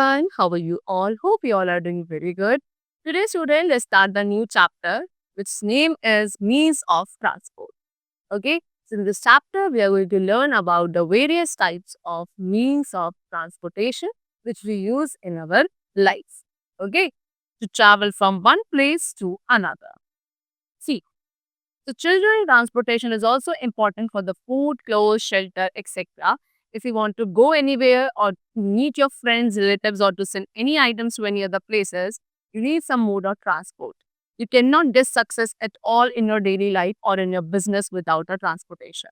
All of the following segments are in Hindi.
everyone, how are you all? Hope you all are doing very good. Today, student, let's start the new chapter, which name is Means of Transport. Okay, so in this chapter, we are going to learn about the various types of means of transportation which we use in our life. Okay, to travel from one place to another. See, so children transportation is also important for the food, clothes, shelter, etc. If you want to go anywhere or to meet your friends, relatives, or to send any items to any other places, you need some mode of transport. You cannot get success at all in your daily life or in your business without a transportation.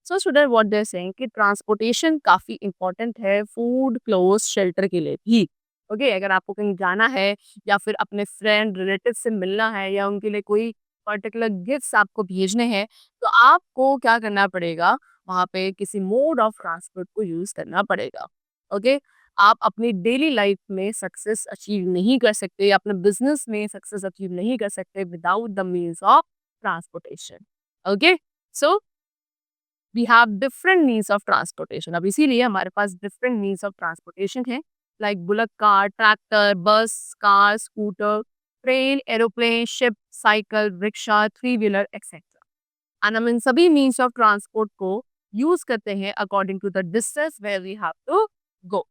So student what they're saying कि transportation काफी important है food, clothes, shelter के लिए भी. ओके अगर आपको कहीं जाना है या फिर अपने फ्रेंड रिलेटिव से मिलना है या उनके लिए कोई पर्टिकुलर गिफ्ट्स आपको भेजने हैं, तो आपको क्या करना पड़ेगा, वहाँ पे किसी मोड ऑफ ट्रांसपोर्ट को यूज़ करना पड़ेगा। ओके? आप अपनी डेली लाइफ में सक्सेस अचीव नहीं कर सकते या अपने बिज़नेस में सक्सेस अचीव नहीं कर सकते without the means of transportation. Okay? So we have different means of transportation. अब इसीलिए हमारे पास डिफरेंट मीन्स ऑफ ट्रांसपोर्टेशन है, like bullet car, tractor, bus, car, scooter, train, aeroplane, ship, cycle, rickshaw, three wheeler et cetera. And हम इन सभी मीन्स ऑफ ट्रांसपोर्ट को यूज करते हैं according to the distance where we have to go.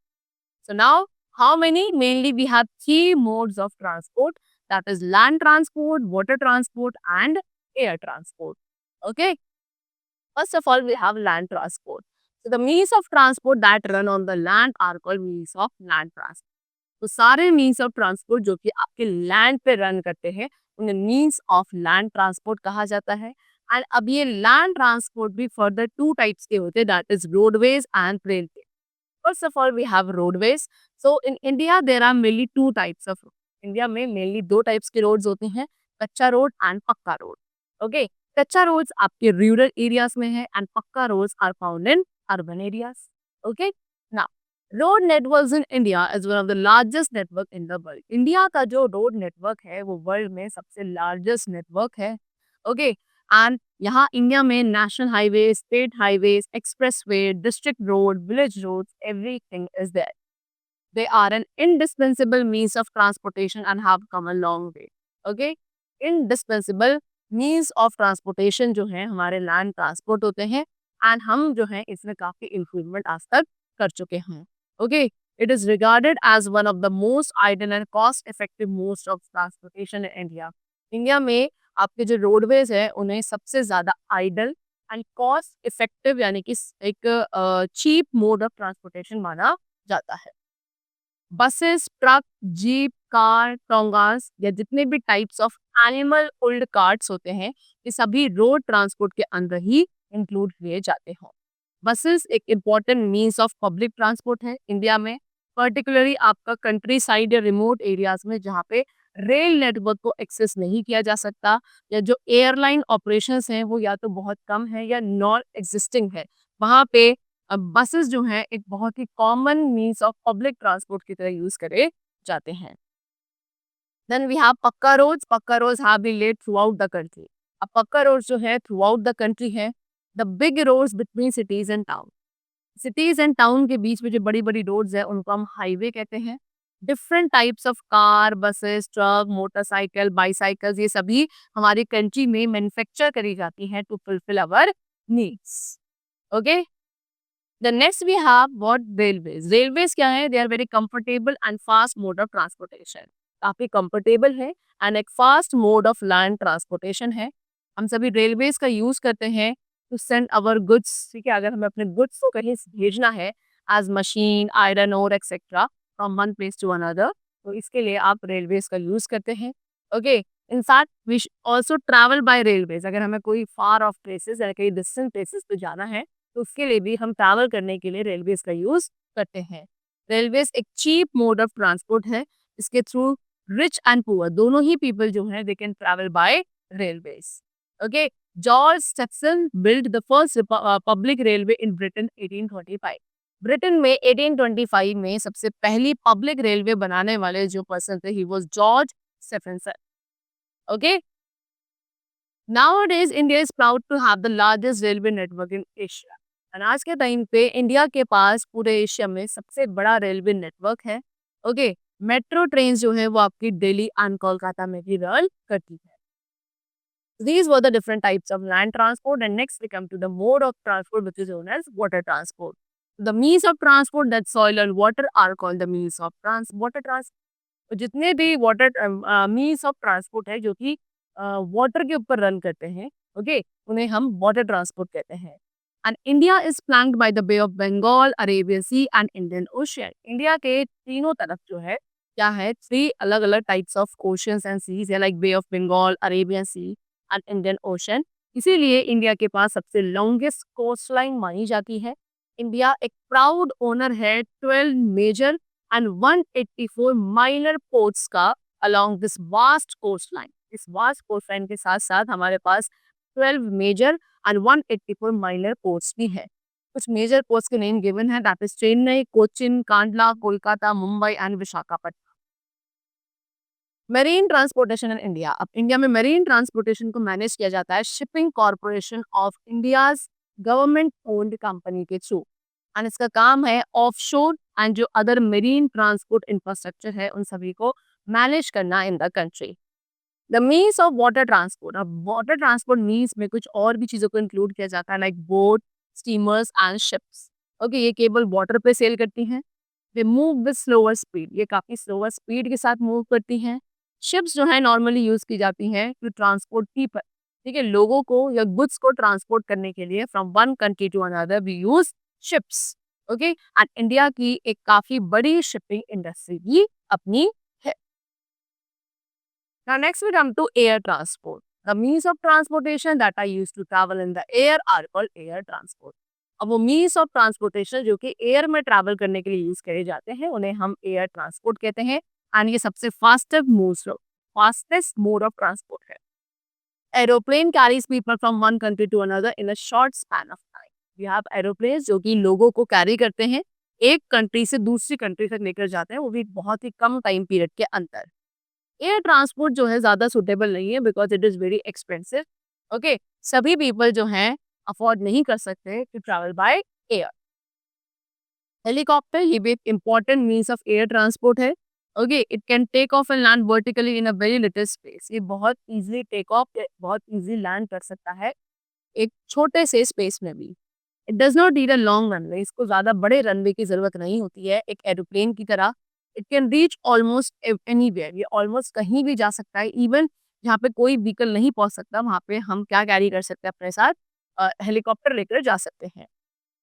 So now, how many? Mainly we have three modes of transport, that is land transport, water transport and air transport. Okay. First of all, we have land transport. So the means of transport that run on the land are called means of land transport. तो सारे मीन्स ऑफ ट्रांसपोर्ट जो कि आपके लैंड पे रन करते हैं उन्हें मीन्स ऑफ लैंड ट्रांसपोर्ट कहा जाता है। एंड अब ये लैंड ट्रांसपोर्ट भी फर्दर टू टाइप्स के होते हैं, that is roadways and railway. First of all we have roadways. So in India there are mainly two types of, India में मेनली दो टाइप्स के रोड्स होते हैं, कच्चा रोड एंड पक्का रोड। ओके, कच्चा रोड्स आपके रूरल एरियाज में है एंड पक्का roads are found in urban areas. Okay, now road networks in India is one of the largest network in the world. India का जो रोड नेटवर्क है वो वर्ल्ड में सबसे लार्जेस्ट नेटवर्क है। ओके, एंड यहाँ इंडिया में national highway, state highways, expressway, district road, village road, everything is there. They are an indispensable means of transportation and have come a long way. Okay, indispensable means of transportation जो है हमारे लैंड ट्रांसपोर्ट होते हैं एंड हम जो है इसमें काफी इम्प्रूवमेंट आज तक कर चुके हैं। Okay, it is regarded as one of the most idle and cost effective modes of transportation in India. India में आपके जो रोडवेज है उन्हें सबसे ज्यादा आइडल एंड कॉस्ट इफेक्टिव यानी कि एक चीप मोड ऑफ ट्रांसपोर्टेशन माना जाता है। बसेस, ट्रक, जीप, कार, टोंगास या जितने भी types of animal pulled carts होते हैं ये सभी रोड ट्रांसपोर्ट के अंदर ही इंक्लूड किए जाते हैं। बसेस एक important means of public transport है इंडिया में, पर्टिकुलरली आपका कंट्री साइड या रिमोट एरियाज में जहाँ पे रेल नेटवर्क को एक्सेस नहीं किया जा सकता या जो एयरलाइन ऑपरेशंस हैं वो या तो बहुत कम है या नॉन एग्जिस्टिंग है, वहाँ पे बसेस जो हैं एक बहुत ही common means of public transport की तरह यूज करे जाते हैं। देन वी हैव पक्का रोड्स। पक्का roads have been laid throughout the country. अब पक्का रोड्स जो है थ्रू आउट द कंट्री है, the big roads between cities and town. Cities and town के बीच में जो बड़ी बड़ी रोड्स है उनको हम हाईवे कहते हैं। Different types of car, buses, truck, motorcycle, bicycles ये सभी हमारी कंट्री में मैन्युफैक्चर करी जाती हैं to fulfil our needs. Okay, The next we have what railways. Railways क्या है? They are very comfortable and fast mode of transportation. काफी comfortable है and एक fast mode of land transportation है। हम सभी railways का use करते हैं to send our goods। ठीक है, अगर हमें अपने goods को कहीं भेजना है as machine, iron ore, etc. from one place to another, तो इसके लिए आप railways का use करते हैं। Okay, in fact we also travel by railways। अगर हमें कोई far off places या कहीं distant places पे जाना है तो उसके लिए भी हम ट्रैवल करने के लिए रेलवेज का यूज करते हैं। रेलवेज एक चीप मोड ऑफ ट्रांसपोर्ट है, इसके थ्रू रिच एंड पुअर दोनों ही पीपल जो हैं they can travel by railways. Okay, George Stephenson build the first public railway in Britain 1825। Britain में 1825 में सबसे पहली पब्लिक रेलवे बनाने वाले जो पर्सन थे he was George Stephenson. Okay, nowadays India is proud to have the largest railway network in Asia। और आज के टाइम पे इंडिया के पास पूरे एशिया में सबसे बड़ा रेलवे नेटवर्क है। ओके, मेट्रो ट्रेन जो है वो आपकी दिल्ली एंड कोलकाता में भी रन करती है. These were the different types of land transport, and next we come to the mode of transport which is known as water transport. The means of transport that soil and water are called the means of water transport. तो जितने भी वाटर मीन्स ऑफ ट्रांसपोर्ट है जो कि वाटर के ऊपर रन करते हैं, ओके, उन्हें हम वाटर ट्रांसपोर्ट कहते हैं. And India is flanked by the bay of Bengal, Arabian C and Indian ocean. India के तीनों तरफ जो है क्या है, थ्री अलग अलग types of oceans and seas है, like Bay of Bengal, Arabian C and Indian Ocean. इसीलिए इंडिया के पास सबसे लॉन्गेस्ट कोस्ट लाइन मानी जाती है. इंडिया एक प्राउड ओनर है 12 मेजर and 184 minor ports का along this vast coastline. इस vast coastline के साथ साथ हमारे पास 12 major and 184 minor ports भी है. कुछ major ports के नेम given है, that is Chennai, Cochin, Kandla, Kolkata, Mumbai and Visakhapatnam. Marine transportation in India. अब इंडिया में मेरीन ट्रांसपोर्टेशन को मैनेज किया जाता है shipping corporation of India's government owned company के थ्रू. एंड इसका काम है ऑफशोर एंड जो अदर मेरीन ट्रांसपोर्ट इंफ्रास्ट्रक्चर है उन सभी को मैनेज करना in the country. The means of water transport. अब वाटर ट्रांसपोर्ट मीन्स में कुछ और भी चीज़ों को इंक्लूड किया जाता है, like boat, steamers and ships. Okay, ये केवल वाटर पे सेल करती हैं. They move with slower speed. ये काफ़ी स्लोअर स्पीड के साथ मूव करती हैं. शिप्स जो है नॉर्मली यूज़ की जाती हैं टू ट्रांसपोर्ट पीपल. ठीक है, लोगों को या गुड्स को ट्रांसपोर्ट करने के लिए from one country to another we use ships. Okay, and India की एक काफी बड़ी शिपिंग इंडस्ट्री भी अपनी है. Now next we come to air transport. The means of transportation that are used to travel in the air are called air transport. अब वो मीन्स ऑफ ट्रांसपोर्टेशन जो कि एयर में ट्रैवल करने के लिए यूज करे जाते हैं उन्हें हम एयर ट्रांसपोर्ट कहते हैं. एंड ये सबसे फास्टेस्ट मोड ऑफ ट्रांसपोर्ट है. Aeroplane carries people from one country to another in a short span of time. We have aeroplanes जो कि लोगों को कैरी करते हैं, एक कंट्री से दूसरी कंट्री तक लेकर जाते हैं, वो भी बहुत ही कम टाइम पीरियड के अंदर. एयर ट्रांसपोर्ट जो है ज़्यादा सूटेबल नहीं है because it is very expensive. Okay, सभी पीपल जो हैं अफोर्ड नहीं कर सकते to travel by air. Helicopter ये भी एक important means of air transport है. Okay, it can take off and land vertically in a very little space. ये बहुत इजीली टेक ऑफ, बहुत इजीली लैंड कर सकता है एक छोटे से स्पेस में भी. It does not need a long runway. इसको ज़्यादा बड़े रनवे की ज़रूरत नहीं होती है एक एरोप्लेन की तरह. It can reach almost anywhere. ये ऑलमोस्ट कहीं भी जा सकता है. इवन जहाँ पे कोई व्हीकल नहीं पहुँच सकता वहाँ पे हम क्या कैरी कर सकते हैं अपने साथ, हेलीकॉप्टर लेकर जा सकते हैं.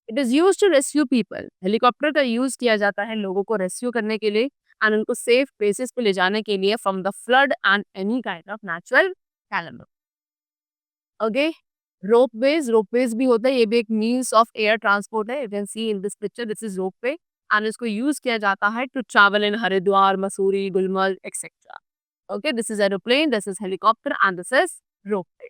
It is use to rescue people. Helicopter का यूज़ किया जाता है लोगों को रेस्क्यू करने के लिए एंड उनको सेफ प्लेसेस पे ले जाने के लिए from the flood and any kind of natural calamity. Okay, ropeways भी होता है. ये भी एक मीन्स ऑफ एयर ट्रांसपोर्ट है. You can see in this picture this is ropeway and इसको यूज किया जाता है to travel in Haridwar, Mussoorie, Gulmarg etcetera. Okay, this is aeroplane, this is helicopter and this is ropeway.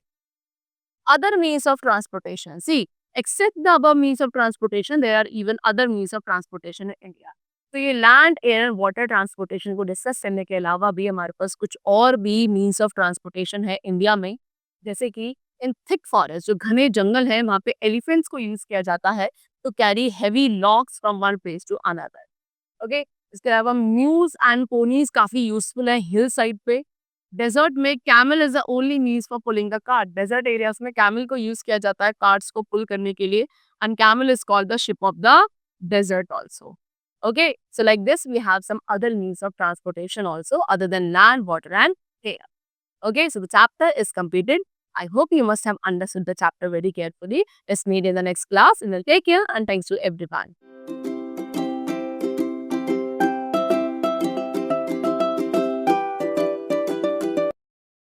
Other means of transportation. See, except the above means of transportation, there are even other means of transportation in India. तो ये लैंड, एयर, वाटर ट्रांसपोर्टेशन को डिस्कस करने के अलावा भी हमारे पास कुछ और भी मीन्स ऑफ ट्रांसपोर्टेशन है इंडिया में. जैसे कि इन थिक फॉरेस्ट, जो घने जंगल है, वहाँ पे एलिफेंट्स को यूज किया जाता है to carry heavy logs from one place to another. Okay, इसके अलावा म्यूज एंड पोनीज काफी यूजफुल है हिल साइड पे. डेजर्ट में camel is the only means for pulling the cart. Desert areas में कैमल को यूज किया जाता है कार्ट्स को पुल करने के लिए and camel is called the ship of the desert also. Okay, so like this we have some other means of transportation also other than land, water and air. Okay, so the chapter is completed. I hope you must have understood the chapter very carefully. Let's meet in the next class and take care and thanks to everyone.